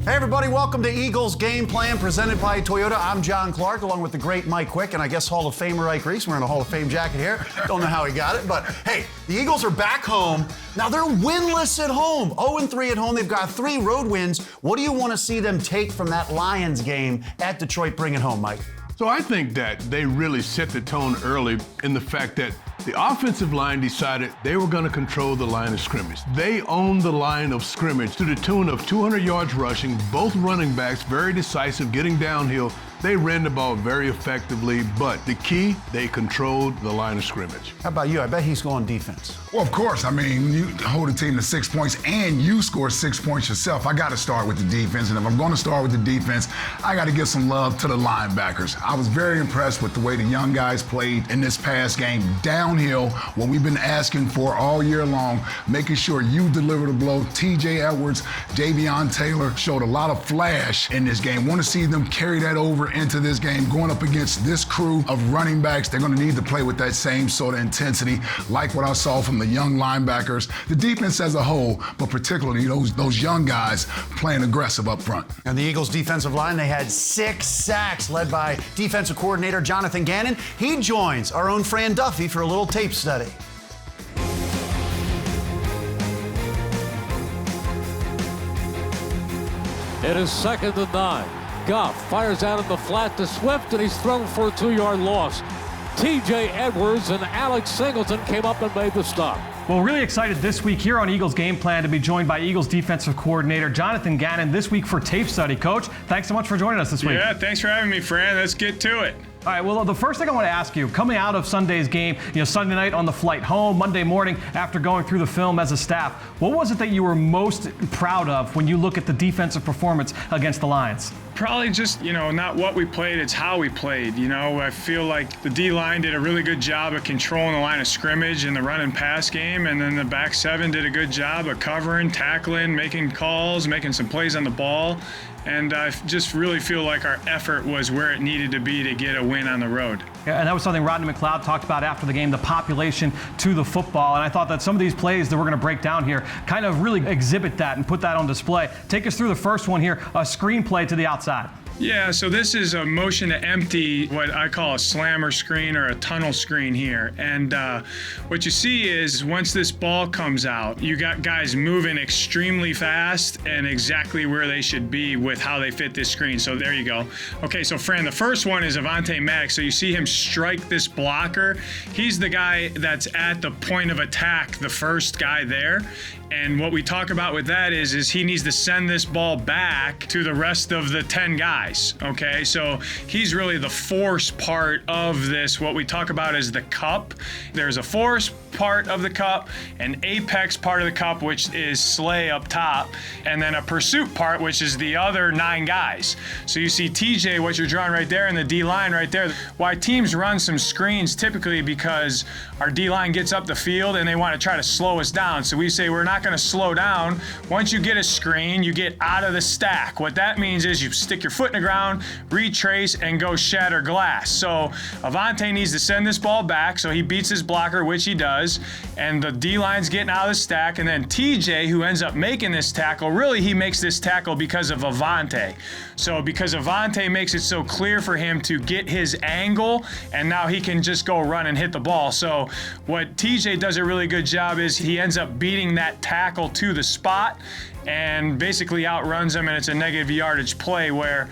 Hey everybody, welcome to Eagles Game Plan presented by Toyota. I'm John Clark along with the great Mike Quick and I guess Hall of Famer Ike Reese wearing a Hall of Fame jacket here. Don't know how he got it, but hey, the Eagles are back home. Now they're winless at home. 0-3 at home. They've got 3 road wins. What do you want to see them take from that Lions game at Detroit? Bring it home, Mike. So I think that they really set the tone early in the fact that the offensive line decided they were going to control the line of scrimmage. They owned the line of scrimmage to the tune of 200 yards rushing, both running backs very decisive, getting downhill. They ran the ball very effectively, but the key, they controlled the line of scrimmage. How about you? I bet he's going defense. Well, of course. I mean, you hold a team to 6 points and you score 6 points yourself. I got to start with the defense, and if I'm going to start with the defense, I got to give some love to the linebackers. I was very impressed with the way the young guys played in this past game. Downhill, what we've been asking for all year long, making sure you deliver the blow. T.J. Edwards, Javion Taylor showed a lot of flash in this game. Want to see them carry that over into this game, going up against this crew of running backs. They're going to need to play with that same sort of intensity, like what I saw from the young linebackers, the defense as a whole, but particularly those young guys playing aggressive up front. And the Eagles defensive line, they had 6 sacks led by defensive coordinator Jonathan Gannon. He joins our own Fran Duffy for a little tape study. It is 2nd and 9. Goff fires out in the flat to Swift, and he's thrown for a 2-yard loss. T.J. Edwards and Alex Singleton came up and made the stop. Well, really excited this week here on Eagles Game Plan to be joined by Eagles defensive coordinator Jonathan Gannon this week for tape study. Coach, thanks so much for joining us this week. Yeah, thanks for having me, Fran. Let's get to it. All right, well, the first thing I want to ask you, coming out of Sunday's game, Sunday night on the flight home, Monday morning after going through the film as a staff, what was it that you were most proud of when you look at the defensive performance against the Lions? Probably just, not what we played, it's how we played. I feel like the D-line did a really good job of controlling the line of scrimmage in the run and pass game, and then the back 7 did a good job of covering, tackling, making calls, making some plays on the ball. And I just really feel like our effort was where it needed to be to get a win on the road. Yeah, and that was something Rodney McLeod talked about after the game, the population to the football. And I thought that some of these plays that we're going to break down here kind of really exhibit that and put that on display. Take us through the first one here, a screen play to the outside. Yeah, so this is a motion to empty, what I call a slammer screen or a tunnel screen here. And what you see is once this ball comes out, you got guys moving extremely fast and exactly where they should be with how they fit this screen. So there you go. Okay, so Fran, the first one is Avonte Maddox. So you see him strike this blocker. He's the guy that's at the point of attack, the first guy there. And what we talk about with that is he needs to send this ball back to the rest of the 10 guys, okay? So he's really the force part of this, what we talk about as the cup. There's a force part of the cup, an apex part of the cup, which is Slay up top, and then a pursuit part, which is the other 9 guys. So you see TJ, what you're drawing right there, and the D-line right there. Why teams run some screens typically because our D-line gets up the field and they want to try to slow us down. So we say we're not going to slow down. Once you get a screen, you get out of the stack. What that means is you stick your foot in the ground, retrace, and go shatter glass. So Avonte needs to send this ball back, so he beats his blocker, which he does, and the D-line's getting out of the stack, and then TJ, who ends up making this tackle, really he makes this tackle because of Avonte. So because Avonte makes it so clear for him to get his angle, and now he can just go run and hit the ball. So what TJ does a really good job is he ends up beating that tackle to the spot and basically outruns him, and it's a negative yardage play where,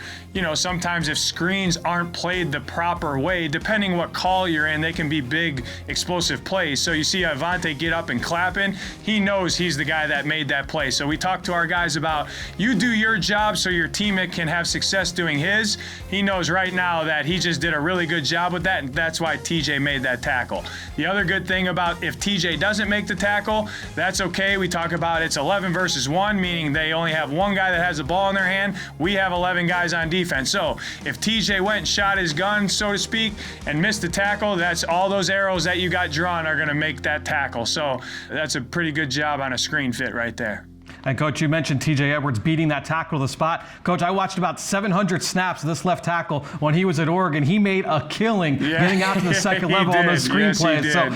sometimes if screens aren't played the proper way, depending what call you're in, they can be big explosive plays. So you see Avonte get up and clapping, he knows he's the guy that made that play. So we talk to our guys about, you do your job so your teammate can have success doing his. He knows right now that he just did a really good job with that, and that's why TJ made that tackle. The other good thing about if TJ doesn't make the tackle, that's okay. We talk about it's 11 versus 1, meaning they only have one guy that has the ball in their hand. We have 11 guys on defense. So if TJ went and shot his gun, so to speak, and missed the tackle, that's all those arrows that you got drawn are going to make that tackle. So that's a pretty good job on a screen fit right there. And Coach, you mentioned TJ Edwards beating that tackle to the spot. Coach, I watched about 700 snaps of this left tackle when he was at Oregon. He made a killing getting out to the second level on those screen plays. So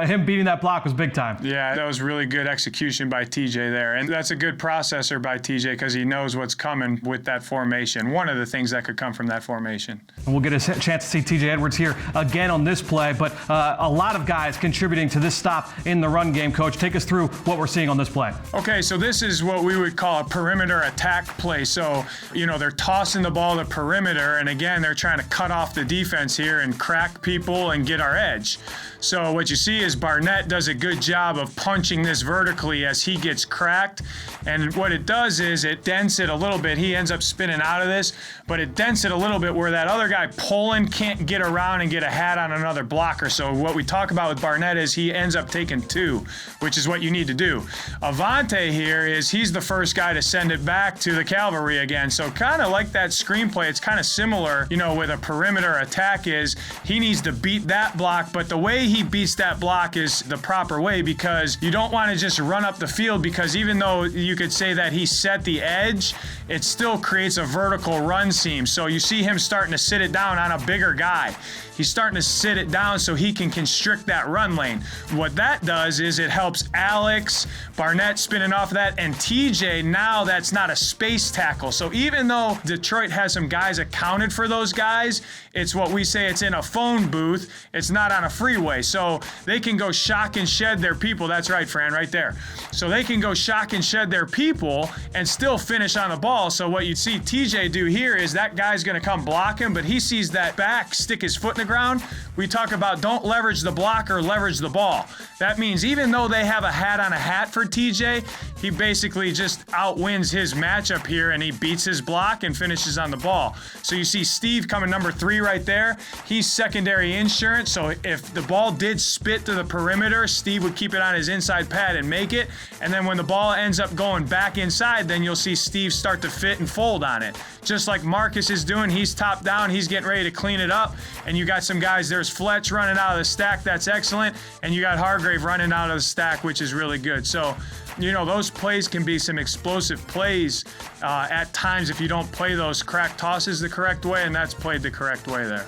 him beating that block was big time. Yeah, that was really good execution by TJ there. And that's a good processor by TJ because he knows what's coming with that formation. One of the things that could come from that formation. And we'll get a chance to see TJ Edwards here again on this play, but a lot of guys contributing to this stop in the run game. Coach, take us through what we're seeing on this play. Okay, so this is what we would call a perimeter attack play. So, they're tossing the ball to perimeter, and again, they're trying to cut off the defense here and crack people and get our edge. So what you see is Barnett does a good job of punching this vertically as he gets cracked. And what it does is it dents it a little bit. He ends up spinning out of this, but it dents it a little bit where that other guy pulling can't get around and get a hat on another blocker. So what we talk about with Barnett is he ends up taking two, which is what you need to do. Avante here he's the first guy to send it back to the cavalry again. So kind of like that screenplay, it's kind of similar, with a perimeter attack is he needs to beat that block, but the way he beats that block is the proper way because you don't want to just run up the field because even though you could say that he set the edge, it still creates a vertical run seam. So you see him starting to sit it down on a bigger guy. He's starting to sit it down so he can constrict that run lane. What that does is it helps Alex, Barnett spinning off of that, and TJ, now that's not a space tackle. So even though Detroit has some guys accounted for those guys, it's what we say it's in a phone booth. It's not on a freeway. So they can go shock and shed their people. That's right, Fran, right there. So they can go shock and shed their people and still finish on the ball. So what you see TJ do here is that guy's going to come block him, but he sees that back stick his foot in the ground. We talk about don't leverage the blocker, leverage the ball. That means even though they have a hat on a hat for TJ, he basically just outwins his matchup here and he beats his block and finishes on the ball. So you see Steve coming number 3 right there. He's secondary insurance. So if the ball did spit to the perimeter, Steve would keep it on his inside pad and make it. And then when the ball ends up going back inside, then you'll see Steve start to fit and fold on it. Just like Marcus is doing, he's top down, he's getting ready to clean it up. And you got some guys, there's Fletch running out of the stack, that's excellent. And you got Hargrave running out of the stack, which is really good. So, those plays can be some explosive plays at times if you don't play those crack tosses the correct way, and that's played the correct way there.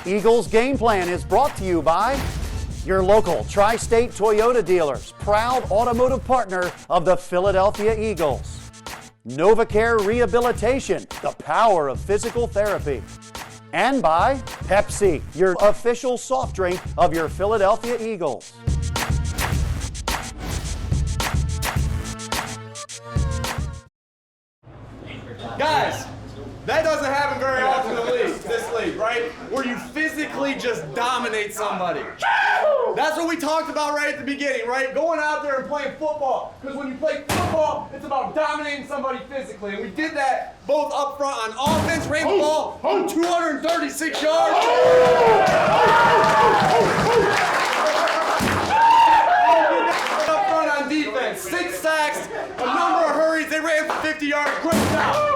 Eagles Game Plan is brought to you by your local Tri-State Toyota dealers, proud automotive partner of the Philadelphia Eagles. NovaCare Rehabilitation, the power of physical therapy. And by Pepsi, your official soft drink of your Philadelphia Eagles. Guys, that doesn't happen very often in the league, this league, right? Where you physically just dominate somebody. That's what we talked about right at the beginning, right? Going out there and playing football. Because when you play football, it's about dominating somebody physically. And we did that both up front on offense, ran the ball for 236 yards. Up front on defense, 6 sacks, a number of hurries. They ran for 50 yards. Great job.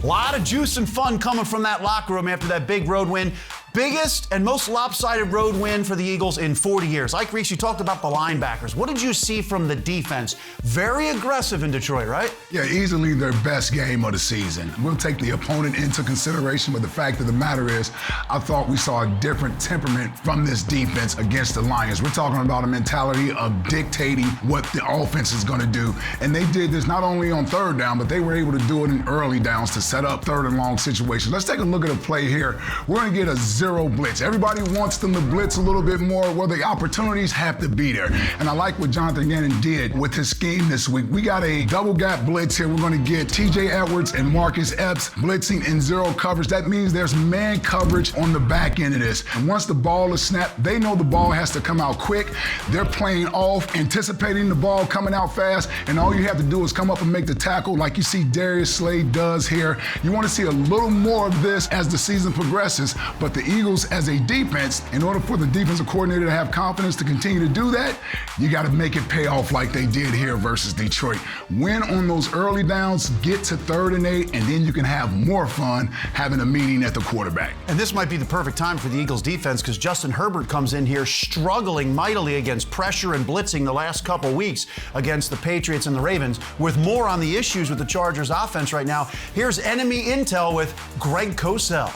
A lot of juice and fun coming from that locker room after that big road win. Biggest and most lopsided road win for the Eagles in 40 years. Ike Reese, you talked about the linebackers. What did you see from the defense? Very aggressive in Detroit, right? Yeah, easily their best game of the season. We'll take the opponent into consideration, but the fact of the matter is, I thought we saw a different temperament from this defense against the Lions. We're talking about a mentality of dictating what the offense is going to do, and they did this not only on third down, but they were able to do it in early downs to set up third and long situations. Let's take a look at a play here. We're going to get a zero blitz. Everybody wants them to blitz a little bit more where the opportunities have to be there. And I like what Jonathan Gannon did with his scheme this week. We got a double gap blitz here. We're going to get TJ Edwards and Marcus Epps blitzing in zero coverage. That means there's man coverage on the back end of this. And once the ball is snapped, they know the ball has to come out quick. They're playing off, anticipating the ball coming out fast, and all you have to do is come up and make the tackle like you see Darius Slade does here. You want to see a little more of this as the season progresses, but the Eagles as a defense, in order for the defensive coordinator to have confidence to continue to do that, you got to make it pay off like they did here versus Detroit. Win on those early downs, get to 3rd and 8, and then you can have more fun having a meeting at the quarterback. And this might be the perfect time for the Eagles defense because Justin Herbert comes in here struggling mightily against pressure and blitzing the last couple weeks against the Patriots and the Ravens. With more on the issues with the Chargers offense right now, here's enemy intel with Greg Cosell.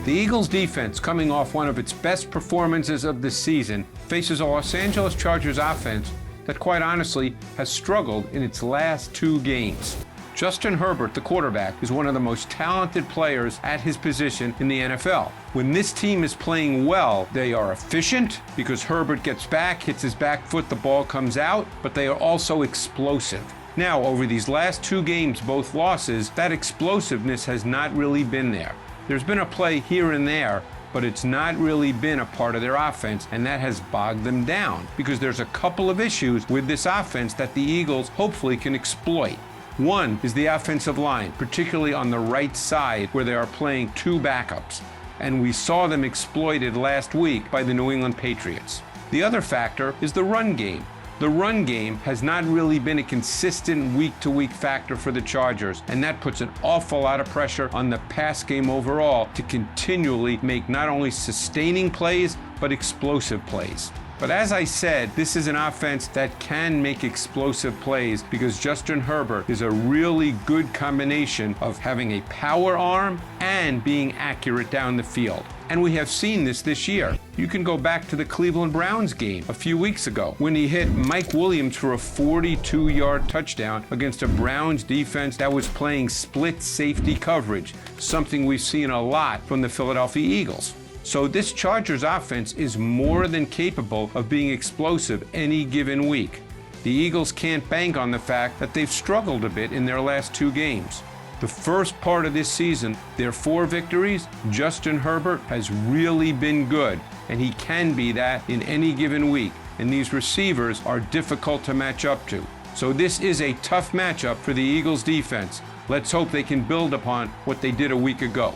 The Eagles defense, coming off one of its best performances of the season, faces a Los Angeles Chargers offense that quite honestly has struggled in its last 2 games. Justin Herbert, the quarterback, is one of the most talented players at his position in the NFL. When this team is playing well, they are efficient because Herbert gets back, hits his back foot, the ball comes out, but they are also explosive. Now, over these last 2 games, both losses, that explosiveness has not really been there. There's been a play here and there, but it's not really been a part of their offense, and that has bogged them down because there's a couple of issues with this offense that the Eagles hopefully can exploit. One is the offensive line, particularly on the right side where they are playing 2 backups, and we saw them exploited last week by the New England Patriots. The other factor is the run game. The run game has not really been a consistent week-to-week factor for the Chargers, and that puts an awful lot of pressure on the pass game overall to continually make not only sustaining plays, but explosive plays. But as I said, this is an offense that can make explosive plays because Justin Herbert is a really good combination of having a power arm and being accurate down the field. And we have seen this year. You can go back to the Cleveland Browns game a few weeks ago when he hit Mike Williams for a 42-yard touchdown against a Browns defense that was playing split safety coverage, something we've seen a lot from the Philadelphia Eagles. So this Chargers offense is more than capable of being explosive any given week. The Eagles can't bank on the fact that they've struggled a bit in their last 2 games. The first part of this season, their 4 victories, Justin Herbert has really been good, and he can be that in any given week, and these receivers are difficult to match up to. So this is a tough matchup for the Eagles defense. Let's hope they can build upon what they did a week ago.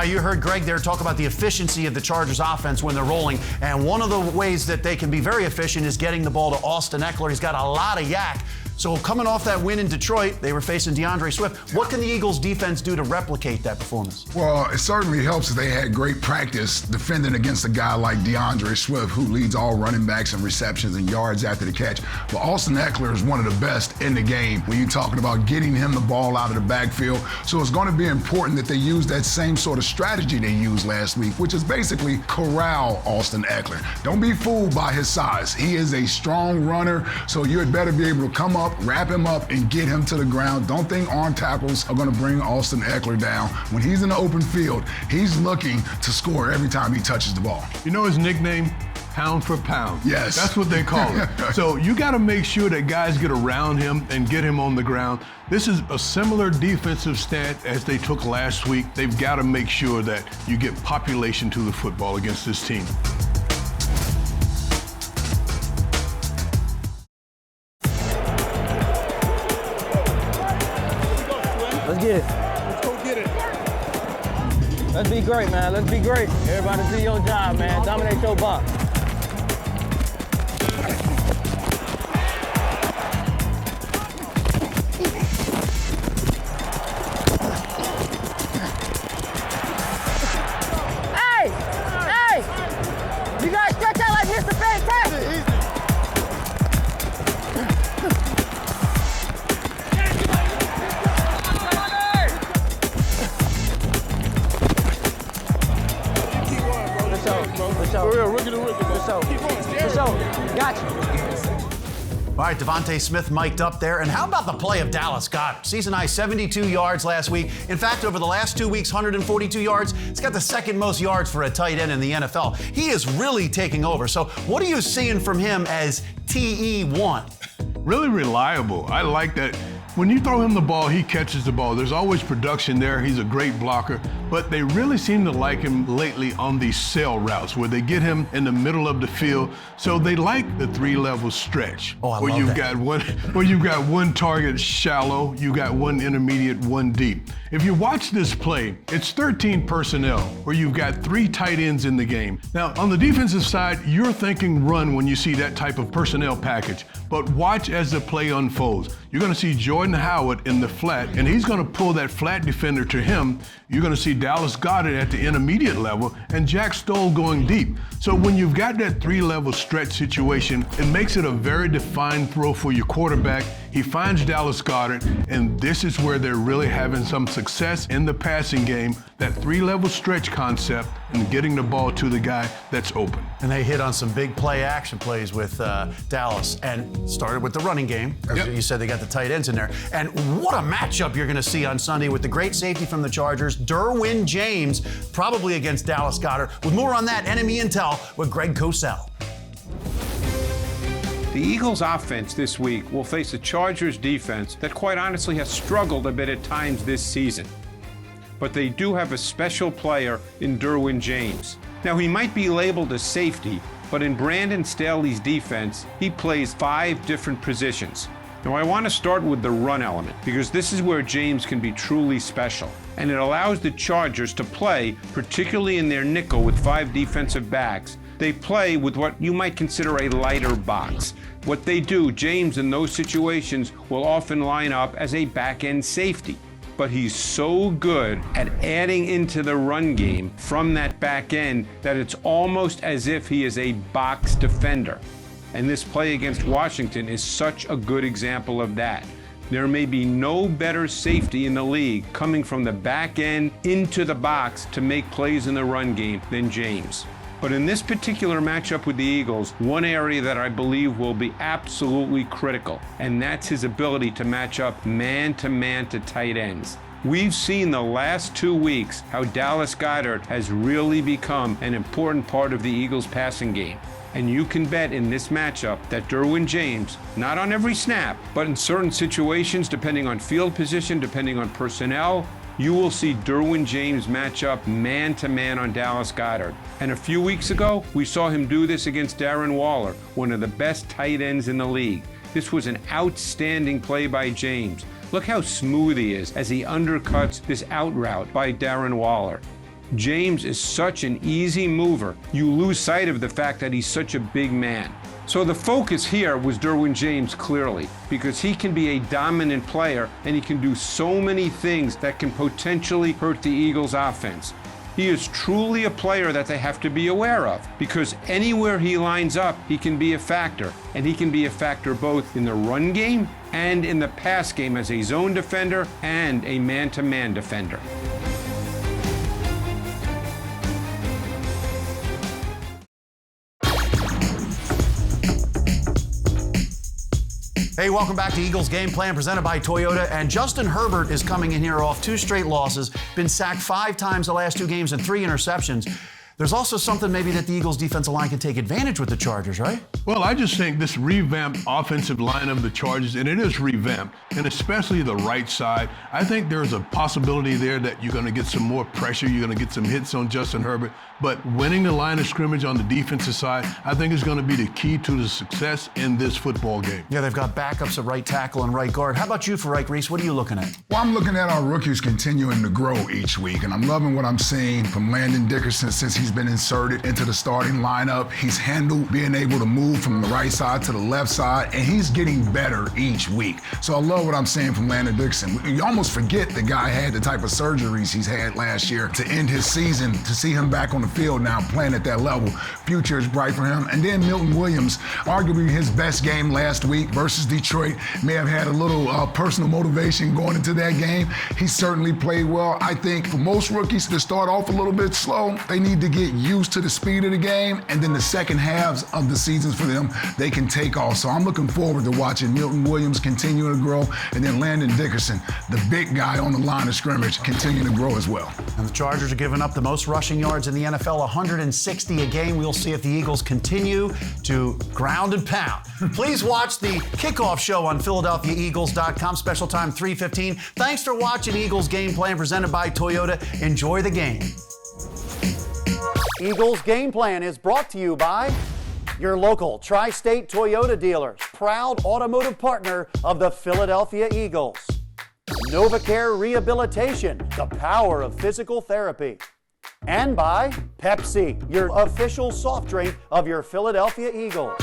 You heard Greg there talk about the efficiency of the Chargers offense when they're rolling, and one of the ways that they can be very efficient is getting the ball to Austin Ekeler. He's got a lot of yak. So coming off that win in Detroit, they were facing DeAndre Swift. What can the Eagles defense do to replicate that performance? Well, it certainly helps that they had great practice defending against a guy like DeAndre Swift, who leads all running backs in receptions and yards after the catch. But Austin Ekeler is one of the best in the game when you're talking about getting him the ball out of the backfield. So it's going to be important that they use that same sort of strategy they used last week, which is basically corral Austin Ekeler. Don't be fooled by his size. He is a strong runner, so you'd better be able to come up, wrap him up, and get him to the ground. Don't think arm tackles are going to bring Austin Ekeler down. When he's in the open field, he's looking to score every time he touches the ball. You know his nickname? Pound for pound. Yes. That's what they call it. So you got to make sure that guys get around him and get him on the ground. This is a similar defensive stand as they took last week. They've got to make sure that you get population to the football against this team. Let's get it. Let's go get it. Let's be great, man. Let's be great. Everybody do your job, man. Dominate your box. Hey! Hey! You guys stretch out like Mr. Fantastic. For real, rookie to rookie. For sure. Gotcha. All right, Devontae Smith mic'd up there. And how about the play of Dallas Goedert? Season high 72 yards last week. In fact, over the last 2 weeks, 142 yards. It's got the second most yards for a tight end in the NFL. He is really taking over. So what are you seeing from him as TE1? Really reliable. I like that When you throw him the ball, he catches the ball. There's always production there. He's a great blocker. But they really seem to like him lately on these sail routes where they get him in the middle of the field. So they like the three-level stretch. Oh, I where love you've that. where you've got one target shallow, you got one intermediate, one deep. If you watch this play, it's 13 personnel where you've got 3 tight ends in the game. Now, on the defensive side, you're thinking run when you see that type of personnel package. But watch as the play unfolds. You're going to see Jordan Howard in the flat, and he's going to pull that flat defender to him. You're going to see Dallas Goedert at the intermediate level, and Jack Stoll going deep. So when you've got that 3-level stretch situation, it makes it a very defined throw for your quarterback. He finds Dallas Goedert, and this is where they're really having some success in the passing game, that 3-level stretch concept and getting the ball to the guy that's open. And they hit on some big play action plays with Dallas and started with the running game. As you said, they got the tight ends in there. And what a matchup you're going to see on Sunday with the great safety from the Chargers, Derwin James, probably against Dallas Goedert. With more on that, enemy intel with Greg Cosell. The Eagles' offense this week will face a Chargers defense that quite honestly has struggled a bit at times this season. But they do have a special player in Derwin James. Now, he might be labeled a safety, but in Brandon Staley's defense, he plays 5 different positions. Now, I want to start with the run element because this is where James can be truly special. And it allows the Chargers to play, particularly in their nickel with 5 defensive backs. They play with what you might consider a lighter box. What they do, James in those situations will often line up as a back-end safety. But he's so good at adding into the run game from that back end that it's almost as if he is a box defender. And this play against Washington is such a good example of that. There may be no better safety in the league coming from the back end into the box to make plays in the run game than James. But in this particular matchup with the Eagles, one area that I believe will be absolutely critical, and that's his ability to match up man-to-man to tight ends. We've seen the last 2 weeks how Dallas Goedert has really become an important part of the Eagles' passing game. And you can bet in this matchup that Derwin James, not on every snap, but in certain situations, depending on field position, depending on personnel, you will see Derwin James match up man-to-man on Dallas Goedert. And a few weeks ago, we saw him do this against Darren Waller, one of the best tight ends in the league. This was an outstanding play by James. Look how smooth he is as he undercuts this out route by Darren Waller. James is such an easy mover, you lose sight of the fact that he's such a big man. So the focus here was Derwin James clearly, because he can be a dominant player and he can do so many things that can potentially hurt the Eagles' offense. He is truly a player that they have to be aware of, because anywhere he lines up, he can be a factor, and he can be a factor both in the run game and in the pass game as a zone defender and a man-to-man defender. Hey, welcome back to Eagles Game Plan presented by Toyota. And Justin Herbert is coming in here off 2 straight losses, been sacked 5 times the last 2 games and 3 interceptions. There's also something maybe that the Eagles defensive line can take advantage with the Chargers, right? Well, I just think this revamped offensive line of the Chargers, and it is revamped, and especially the right side, I think there's a possibility there that you're going to get some more pressure, you're going to get some hits on Justin Herbert, but winning the line of scrimmage on the defensive side, I think is going to be the key to the success in this football game. Yeah, they've got backups at right tackle and right guard. How about you for right, Reese? What are you looking at? Well, I'm looking at our rookies continuing to grow each week, and I'm loving what I'm seeing from Landon Dickerson since he's been inserted into the starting lineup. He's handled being able to move from the right side to the left side, and he's getting better each week. So I love what I'm seeing from Landon Dickerson. You almost forget the guy had the type of surgeries he's had last year to end his season. To see him back on the field now playing at that level, future is bright for him. And then Milton Williams, arguably his best game last week versus Detroit, may have had a little personal motivation going into that game. He certainly played well. I think for most rookies to start off a little bit slow, they need to get used to the speed of the game, and then the second halves of the seasons for them, they can take off. So I'm looking forward to watching Milton Williams continue to grow, and then Landon Dickerson, the big guy on the line of scrimmage, continue to grow as well. And the Chargers are giving up the most rushing yards in the NFL, 160 a game. We'll see if the Eagles continue to ground and pound. Please watch the kickoff show on PhiladelphiaEagles.com, special time 3:15. Thanks for watching Eagles Game Plan presented by Toyota. Enjoy the game. Eagles Game Plan is brought to you by your local Tri-State Toyota dealers, proud automotive partner of the Philadelphia Eagles. NovaCare Rehabilitation, the power of physical therapy. And by Pepsi, your official soft drink of your Philadelphia Eagles.